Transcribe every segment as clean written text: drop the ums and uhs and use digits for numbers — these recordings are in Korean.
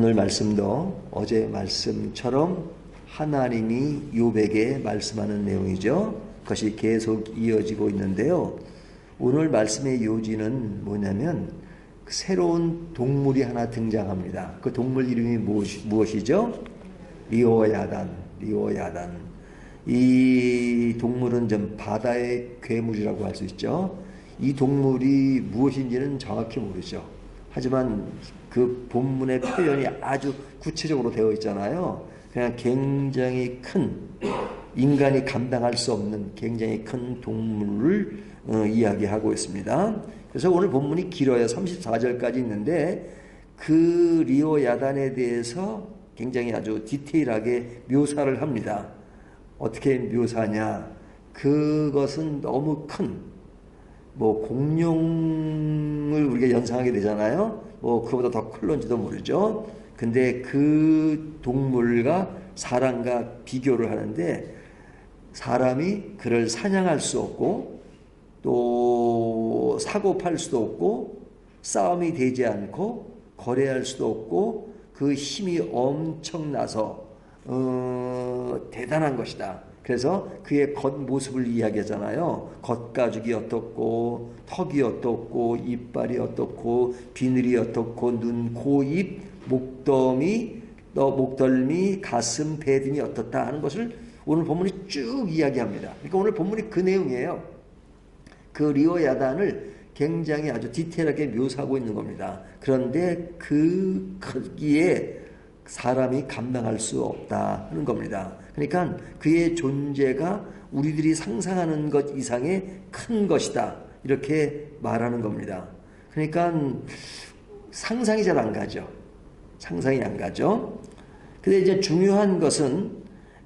오늘 말씀도 어제 말씀처럼 하나님이 욥에게 말씀하는 내용이죠. 그것이 계속 이어지고 있는데요. 오늘 말씀의 요지는 뭐냐면 새로운 동물이 하나 등장합니다. 그 동물 이름이 무엇이죠? 리오야단. 이 동물은 좀 바다의 괴물이라고 할 수 있죠. 이 동물이 무엇인지는 정확히 모르죠. 하지만 그 본문의 표현이 아주 구체적으로 되어 있잖아요. 그냥 굉장히 큰, 인간이 감당할 수 없는 굉장히 큰 동물을 이야기하고 있습니다. 그래서 오늘 본문이 길어요. 34절까지 있는데 그 리오야단에 대해서 굉장히 아주 디테일하게 묘사를 합니다. 어떻게 묘사하냐? 그것은 너무 큰, 공룡을 우리가 연상하게 되잖아요. 그보다 더 클런지도 모르죠. 근데 그 동물과 사람과 비교를 하는데 사람이 그를 사냥할 수 없고 또 사고 팔 수도 없고 싸움이 되지 않고 거래할 수도 없고 그 힘이 엄청나서 대단한 것이다. 그래서 그의 겉모습을 이야기하잖아요. 겉가죽이 어떻고 턱이 어떻고 이빨이 어떻고 비늘이 어떻고 눈, 코, 입, 목덜미, 가슴, 배 등이 어떻다 하는 것을 오늘 본문이 쭉 이야기합니다. 그러니까 오늘 본문이 그 내용이에요. 그 리오야단을 굉장히 아주 디테일하게 묘사하고 있는 겁니다. 그런데 그 크기에 사람이 감당할 수 없다 하는 겁니다. 그러니까 그의 존재가 우리들이 상상하는 것 이상의 큰 것이다 이렇게 말하는 겁니다. 그러니까 상상이 잘 안 가죠. 상상이 안 가죠. 근데 이제 중요한 것은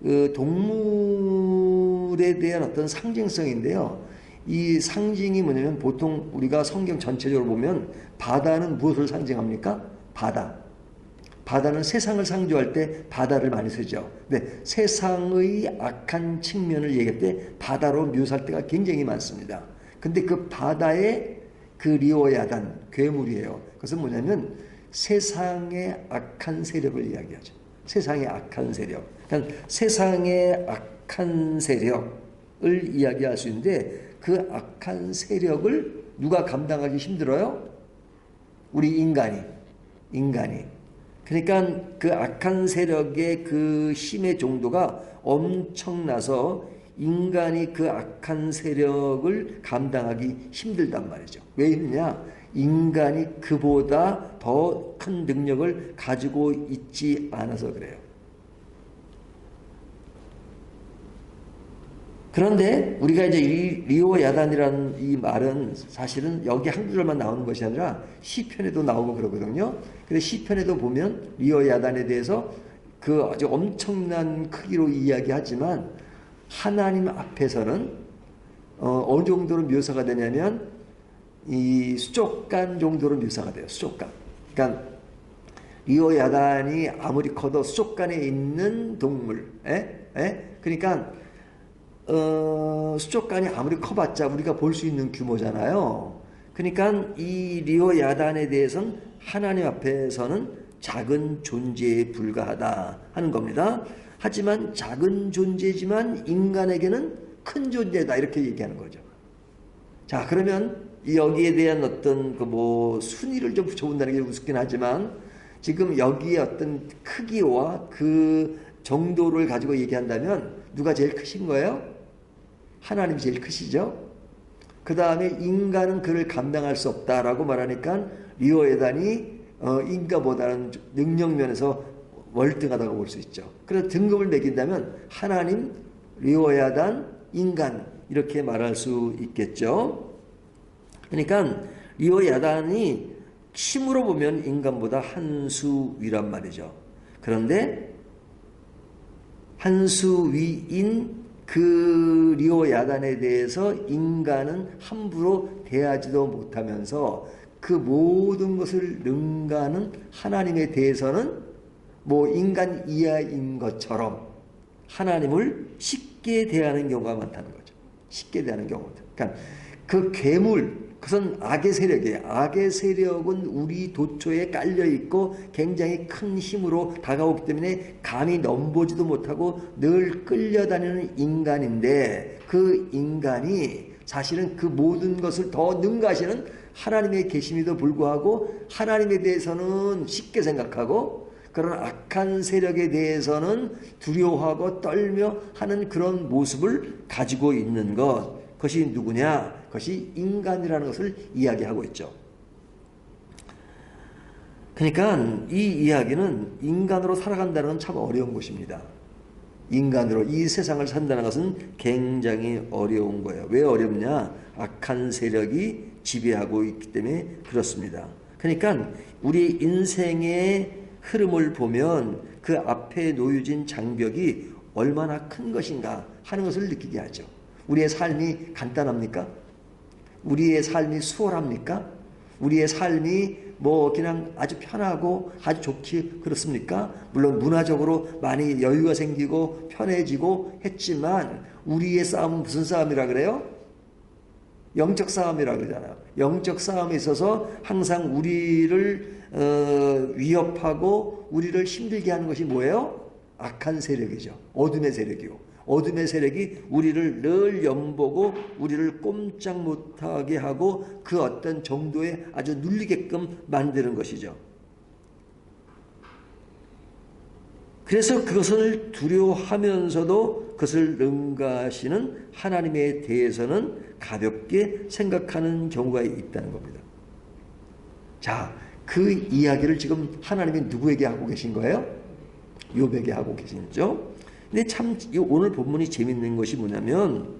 그 동물에 대한 어떤 상징성인데요. 이 상징이 뭐냐면 보통 우리가 성경 전체적으로 보면 바다는 무엇을 상징합니까? 바다는 세상을 상징할 때 바다를 많이 쓰죠. 근데 세상의 악한 측면을 얘기할 때 바다로 묘사할 때가 굉장히 많습니다. 근데 그 바다의 그 리오야단, 괴물이에요. 그것은 뭐냐면 세상의 악한 세력을 이야기하죠. 세상의 악한 세력. 그러니까 세상의 악한 세력을 이야기할 수 있는데 그 악한 세력을 누가 감당하기 힘들어요? 우리 인간이. 그러니까 그 악한 세력의 그 힘의 정도가 엄청나서 인간이 그 악한 세력을 감당하기 힘들단 말이죠. 왜 힘드냐? 인간이 그보다 더 큰 능력을 가지고 있지 않아서 그래요. 그런데 우리가 이제 이 리오야단이라는 이 말은 사실은 여기 한 구절만 나오는 것이 아니라 시편에도 나오고 그러거든요. 근데 시편에도 보면 리오야단에 대해서 그 아주 엄청난 크기로 이야기하지만 하나님 앞에서는 어느 정도로 묘사가 되냐면 이 수족관 정도로 묘사가 돼요. 수족관. 그러니까 리오야단이 아무리 커도 수족관에 있는 동물. 그러니까 수족관이 아무리 커봤자 우리가 볼 수 있는 규모잖아요. 그러니까 이 리오야단에 대해서는 하나님 앞에서는 작은 존재에 불과하다 하는 겁니다. 하지만 작은 존재지만 인간에게는 큰 존재다 이렇게 얘기하는 거죠. 자, 그러면 여기에 대한 어떤 순위를 좀 붙여본다는 게 우습긴 하지만 지금 여기에 어떤 크기와 그 정도를 가지고 얘기한다면 누가 제일 크신 거예요? 하나님이 제일 크시죠? 그 다음에 인간은 그를 감당할 수 없다라고 말하니까 리오야단이 인간보다는 능력 면에서 월등하다고 볼 수 있죠. 그래서 등급을 매긴다면 하나님, 리오야단, 인간 이렇게 말할 수 있겠죠. 그러니까 리오야단이 힘으로 보면 인간보다 한 수 위란 말이죠. 그런데 한 수 위인 그 리오야단에 대해서 인간은 함부로 대하지도 못하면서 그 모든 것을 능가하는 하나님에 대해서는 인간 이하인 것처럼 하나님을 쉽게 대하는 경우가 많다는 거죠. 쉽게 대하는 경우들. 그러니까 그 괴물, 그것은 악의 세력이에요. 악의 세력은 우리 도처에 깔려있고 굉장히 큰 힘으로 다가오기 때문에 감히 넘보지도 못하고 늘 끌려다니는 인간인데, 그 인간이 사실은 그 모든 것을 더 능가하시는 하나님의 계심에도 불구하고 하나님에 대해서는 쉽게 생각하고 그런 악한 세력에 대해서는 두려워하고 떨며 하는 그런 모습을 가지고 있는 것, 그것이 누구냐? 그것이 인간이라는 것을 이야기하고 있죠. 그러니까 이 이야기는 인간으로 살아간다는 건 참 어려운 것입니다. 인간으로 이 세상을 산다는 것은 굉장히 어려운 거예요. 왜 어렵냐? 악한 세력이 지배하고 있기 때문에 그렇습니다. 그러니까 우리 인생의 흐름을 보면 그 앞에 놓여진 장벽이 얼마나 큰 것인가 하는 것을 느끼게 하죠. 우리의 삶이 간단합니까? 우리의 삶이 수월합니까? 우리의 삶이 뭐 그냥 아주 편하고 아주 좋기 그렇습니까? 물론 문화적으로 많이 여유가 생기고 편해지고 했지만 우리의 싸움은 무슨 싸움이라 그래요? 영적 싸움이라 그러잖아요. 영적 싸움에 있어서 항상 우리를 위협하고 우리를 힘들게 하는 것이 뭐예요? 악한 세력이죠. 어둠의 세력이요. 어둠의 세력이 우리를 늘 엿보고 우리를 꼼짝 못하게 하고 그 어떤 정도에 아주 눌리게끔 만드는 것이죠. 그래서 그것을 두려워하면서도 그것을 능가하시는 하나님에 대해서는 가볍게 생각하는 경우가 있다는 겁니다. 자, 그 이야기를 지금 하나님이 누구에게 하고 계신 거예요? 욥에게 하고 계시죠. 근데 참 오늘 본문이 재밌는 것이 뭐냐면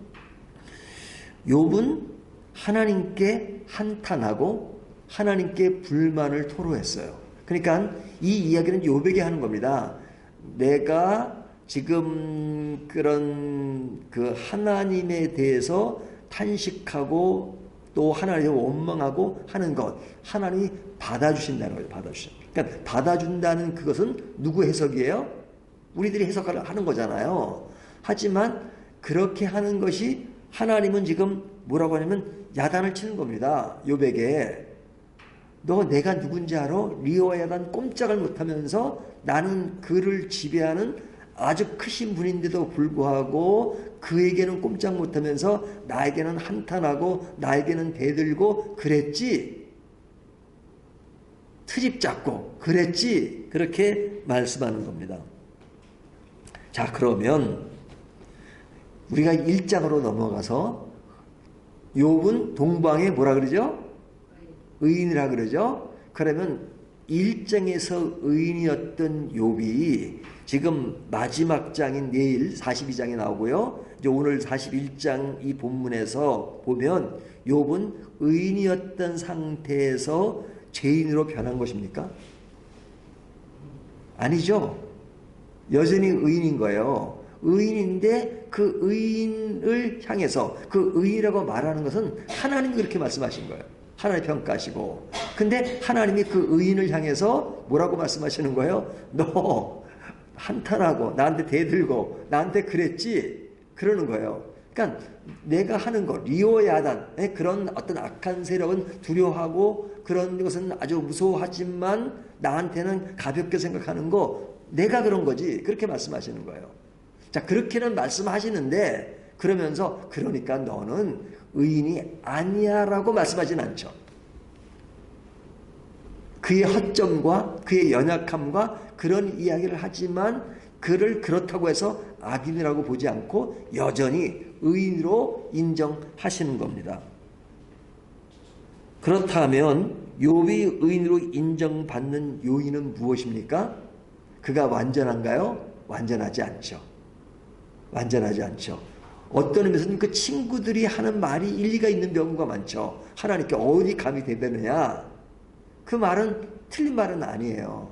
욥은 하나님께 한탄하고 하나님께 불만을 토로했어요. 그러니까 이 이야기는 욥에게 하는 겁니다. 내가 지금 그런 그 하나님에 대해서 탄식하고 또 하나님을 원망하고 하는 것, 하나님이 받아주신다는 거예요. 그러니까 받아준다는 그것은 누구 해석이에요? 우리들이 해석을 하는 거잖아요. 하지만 그렇게 하는 것이 하나님은 지금 뭐라고 하냐면 야단을 치는 겁니다. 욥에게. 너 내가 누군지 알아? 리오와 야단 꼼짝을 못하면서 나는 그를 지배하는 아주 크신 분인데도 불구하고 그에게는 꼼짝 못하면서 나에게는 한탄하고 나에게는 대들고 그랬지. 트집 잡고 그랬지. 그렇게 말씀하는 겁니다. 자, 그러면 우리가 1장으로 넘어가서 욥은 동방에 뭐라 그러죠? 의인이라 그러죠? 그러면 1장에서 의인이었던 욥이 지금 마지막 장인 내일 42장에 나오고요. 이제 오늘 41장 이 본문에서 보면 욥은 의인이었던 상태에서 죄인으로 변한 것입니까? 아니죠. 여전히 의인인 거예요. 의인인데 그 의인을 향해서 그 의인이라고 말하는 것은 하나님이 그렇게 말씀하신 거예요. 하나님 평가하시고. 근데 하나님이 그 의인을 향해서 뭐라고 말씀하시는 거예요? 너 한탄하고 나한테 대들고 나한테 그랬지? 그러는 거예요. 그러니까 내가 하는 것, 리오야단, 그런 어떤 악한 세력은 두려워하고 그런 것은 아주 무서워하지만 나한테는 가볍게 생각하는 거 내가 그런 거지. 그렇게 말씀하시는 거예요. 자, 그렇게는 말씀하시는데 그러면서 그러니까 너는 의인이 아니야 라고 말씀하진 않죠. 그의 허점과 그의 연약함과 그런 이야기를 하지만 그를 그렇다고 해서 악인이라고 보지 않고 여전히 의인으로 인정하시는 겁니다. 그렇다면 욥이 의인으로 인정받는 요인은 무엇입니까? 그가 완전한가요? 완전하지 않죠. 완전하지 않죠. 어떤 의미에서는 그 친구들이 하는 말이 일리가 있는 경우가 많죠. 하나님께 어디 감히 대변느냐? 그 말은 틀린 말은 아니에요.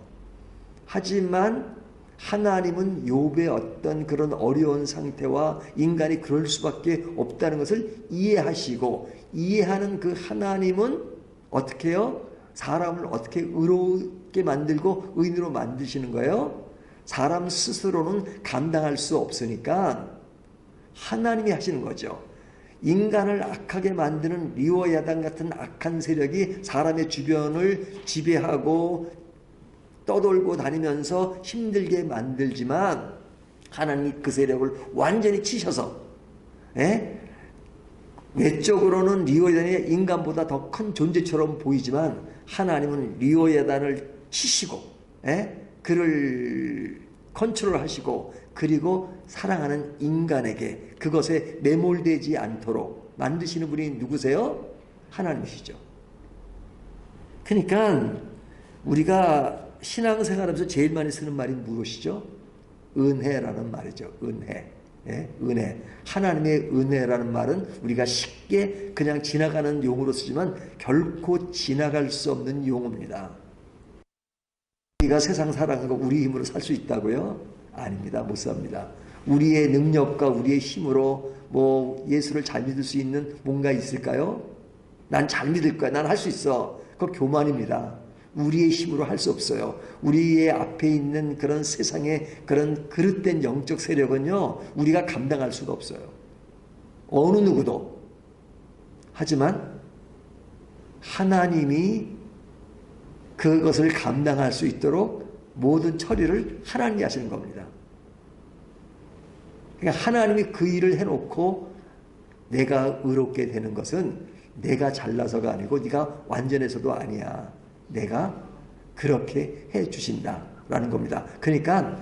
하지만 하나님은 욥의 어떤 그런 어려운 상태와 인간이 그럴 수밖에 없다는 것을 이해하시고 이해하는 그 하나님은 어떻게 해요? 사람을 어떻게 의롭게 만들고 의인으로 만드시는 거예요? 사람 스스로는 감당할 수 없으니까 하나님이 하시는 거죠. 인간을 악하게 만드는 리오 야단 같은 악한 세력이 사람의 주변을 지배하고 떠돌고 다니면서 힘들게 만들지만 하나님이 그 세력을 완전히 치셔서 외적으로는 리오야단이 인간보다 더 큰 존재처럼 보이지만 하나님은 리오야단을 치시고 그를 컨트롤하시고 그리고 사랑하는 인간에게 그것에 매몰되지 않도록 만드시는 분이 누구세요? 하나님이시죠. 그러니까 우리가 신앙생활하면서 제일 많이 쓰는 말이 무엇이죠? 은혜라는 말이죠. 은혜. 은혜. 하나님의 은혜라는 말은 우리가 쉽게 그냥 지나가는 용어로 쓰지만 결코 지나갈 수 없는 용어입니다. 우리가 세상 사랑하고 우리 힘으로 살 수 있다고요? 아닙니다. 못 삽니다. 우리의 능력과 우리의 힘으로 뭐 예수를 잘 믿을 수 있는 뭔가 있을까요? 난 잘 믿을 거야. 난 할 수 있어. 그거 교만입니다. 우리의 힘으로 할 수 없어요. 우리의 앞에 있는 그런 세상의 그런 그릇된 영적 세력은요, 우리가 감당할 수가 없어요. 어느 누구도. 하지만 하나님이 그것을 감당할 수 있도록 모든 처리를 하나님이 하시는 겁니다. 그러니까 하나님이 그 일을 해놓고 내가 의롭게 되는 것은 내가 잘나서가 아니고 네가 완전해서도 아니야. 내가 그렇게 해주신다라는 겁니다. 그러니까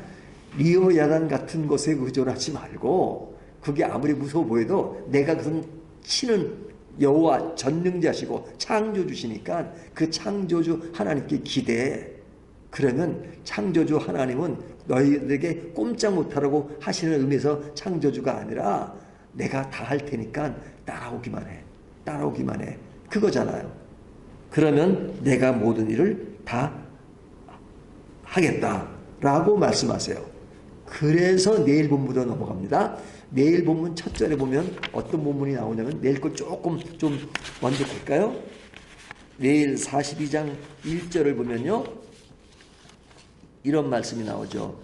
리오 야단 같은 것에 의존하지 말고 그게 아무리 무서워 보여도 내가 그것은 치는 여호와 전능자시고 창조주시니까 그 창조주 하나님께 기대해. 그러면 창조주 하나님은 너희들에게 꼼짝 못하라고 하시는 의미에서 창조주가 아니라 내가 다 할 테니까 따라오기만 해. 따라오기만 해. 그거잖아요. 그러면 내가 모든 일을 다 하겠다라고 말씀하세요. 그래서 내일 본문으로 넘어갑니다. 내일 본문 첫 절에 보면 어떤 본문이 나오냐면 내일 거 조금 좀 먼저 볼까요? 내일 42장 1절을 보면요. 이런 말씀이 나오죠.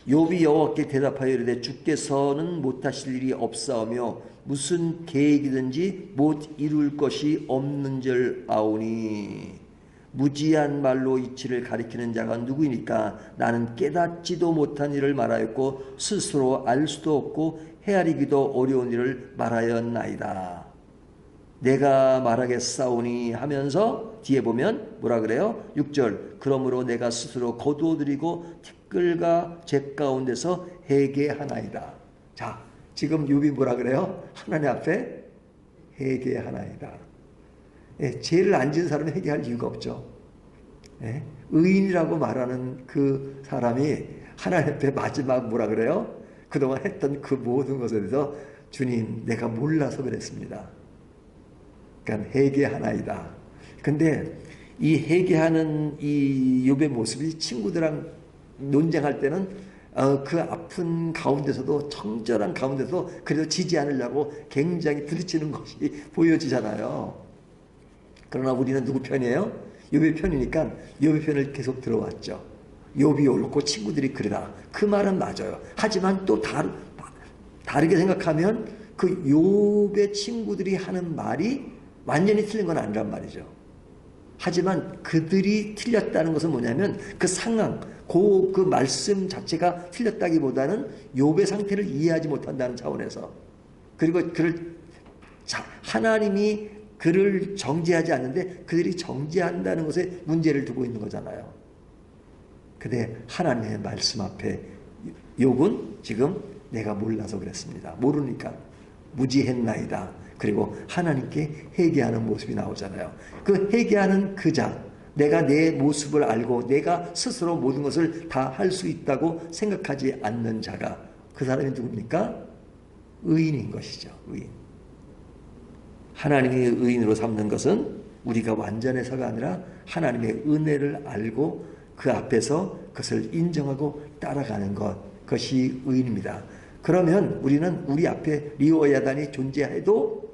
욥이 여호와께 대답하여 이르되 주께서는 못하실 일이 없사오며 무슨 계획이든지 못 이룰 것이 없는 줄 아오니 무지한 말로 이치를 가리키는 자가 누구이니까 나는 깨닫지도 못한 일을 말하였고 스스로 알 수도 없고 헤아리기도 어려운 일을 말하였나이다. 내가 말하겠사오니 하면서 뒤에 보면 뭐라 그래요? 6절 그러므로 내가 스스로 거두어드리고 티끌과 재 가운데서 회개하나이다. 자, 지금 욥이 뭐라 그래요? 하나님 앞에 회개하나이다. 죄를 안 지은 사람은 회개할 이유가 없죠. 의인이라고 말하는 그 사람이 하나님 앞에 마지막 뭐라 그래요? 그동안 했던 그 모든 것에 대해서 주님 내가 몰라서 그랬습니다. 그러니까 회개하나이다. 근데 이 회개하는 이 욥의 모습이 친구들랑 논쟁할 때는 그 아픈 가운데서도 청절한 가운데서 그래도 지지 않으려고 굉장히 부딪히는 것이 보여지잖아요. 그러나 우리는 누구 편이에요? 욥의 편이니까 욥의 편을 계속 들어왔죠. 욥이 옳고 친구들이 그러다. 그 말은 맞아요. 하지만 또 다르게 생각하면 그 욥의 친구들이 하는 말이 완전히 틀린 건 아니란 말이죠. 하지만 그들이 틀렸다는 것은 뭐냐면 그 상황, 그 말씀 자체가 틀렸다기보다는 욥의 상태를 이해하지 못한다는 차원에서 그리고 하나님이 그를 정죄하지 않는데 그들이 정죄한다는 것에 문제를 두고 있는 거잖아요. 근데 하나님의 말씀 앞에 욥은 지금 내가 몰라서 그랬습니다. 모르니까 무지했나이다. 그리고 하나님께 회개하는 모습이 나오잖아요. 그 회개하는 그 자, 내가 내 모습을 알고 내가 스스로 모든 것을 다 할 수 있다고 생각하지 않는 자가 그 사람이 누굽니까? 의인인 것이죠. 의인. 하나님의 의인으로 삼는 것은 우리가 완전해서가 아니라 하나님의 은혜를 알고 그 앞에서 그것을 인정하고 따라가는 그것이 의인입니다. 그러면 우리는 우리 앞에 리오야단이 존재해도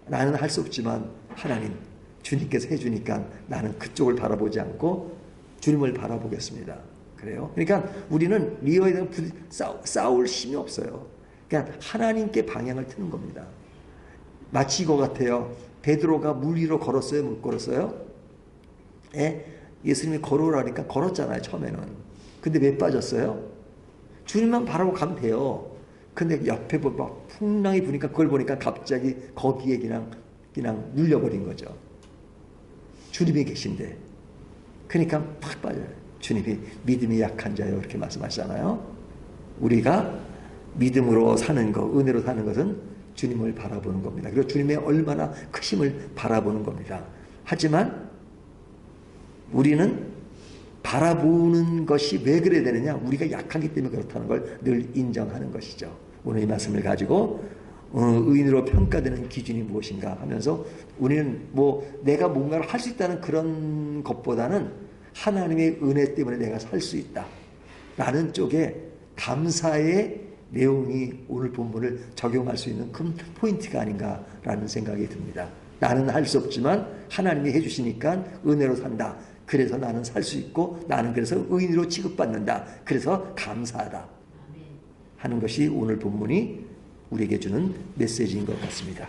나는 할 수 없지만 하나님, 주님께서 해주니까 나는 그쪽을 바라보지 않고 주님을 바라보겠습니다. 그래요? 그러니까 우리는 리오야단 싸울 힘이 없어요. 그냥 하나님께 방향을 트는 겁니다. 마치 이거 같아요. 베드로가 물 위로 걸었어요? 못 걸었어요? 예? 예수님이 걸어오라니까 걸었잖아요, 처음에는. 근데 왜 빠졌어요? 주님만 바라고 가면 돼요. 근데 옆에 막 풍랑이 부니까 그걸 보니까 갑자기 거기에 그냥 눌려버린 거죠. 주님이 계신데. 그러니까 팍 빠져요. 주님이 믿음이 약한 자요. 이렇게 말씀하시잖아요. 우리가 믿음으로 사는 것, 은혜로 사는 것은 주님을 바라보는 겁니다. 그리고 주님의 얼마나 크심을 바라보는 겁니다. 하지만 우리는 바라보는 것이 왜 그래야 되느냐? 우리가 약하기 때문에 그렇다는 걸 늘 인정하는 것이죠. 오늘 이 말씀을 가지고 의인으로 평가되는 기준이 무엇인가 하면서 우리는 내가 뭔가를 할 수 있다는 그런 것보다는 하나님의 은혜 때문에 내가 살 수 있다 라는 쪽에 감사의 내용이 오늘 본문을 적용할 수 있는 큰 포인트가 아닌가라는 생각이 듭니다. 나는 할 수 없지만 하나님이 해주시니까 은혜로 산다. 그래서 나는 살 수 있고 나는 그래서 의인으로 취급받는다. 그래서 감사하다 하는 것이 오늘 본문이 우리에게 주는 메시지인 것 같습니다.